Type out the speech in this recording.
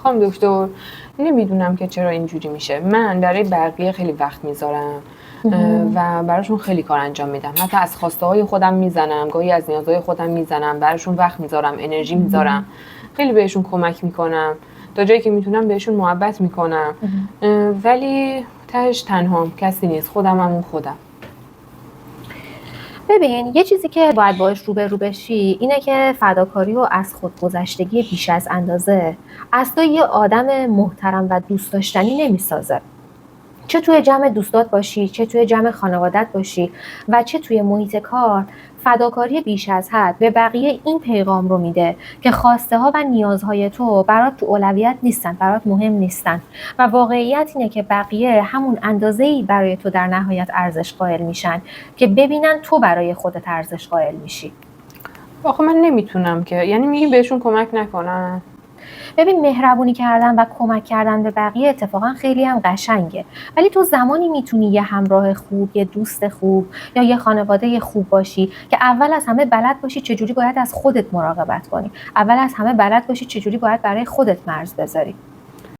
خانم دکتر، نمیدونم که چرا اینجوری میشه. من برای بقیه خیلی وقت میذارم و براشون خیلی کار انجام میدم، حتی از خواسته های خودم میزنم، گاهی از نیازهای خودم میزنم، براشون وقت میذارم، انرژی میذارم، خیلی بهشون کمک میکنم، تا جایی که میتونم بهشون محبت میکنم، ولی تهش تنهام، کسی نیست، خودم خودم. ببین، یه چیزی که باید باش روبرو بشی اینه که فداکاری و از خودگذشتگی بیش از اندازه از تو یه آدم محترم و دوست داشتنی نمیسازه. چه توی جمع دوستات باشی، چه توی جمع خانوادت باشی و چه توی محیط کار، فداکاری بیش از حد به بقیه این پیغام رو میده که خواسته ها و نیازهای تو برات تو اولویت نیستن، برات مهم نیستن و واقعیت اینه که بقیه همون اندازه‌ای برای تو در نهایت ارزش قائل میشن که ببینن تو برای خودت ارزش قائل میشی. آخه من نمیتونم که، یعنی میگی بهشون کمک نکنم؟ ببین، مهربونی کردن و کمک کردن به بقیه اتفاقا خیلی هم قشنگه، ولی تو زمانی میتونی یه همراه خوب، یه دوست خوب یا یه خانواده خوب باشی که اول از همه بلد باشی چجوری باید از خودت مراقبت کنی، اول از همه بلد باشی چجوری باید برای خودت مرز بذاری.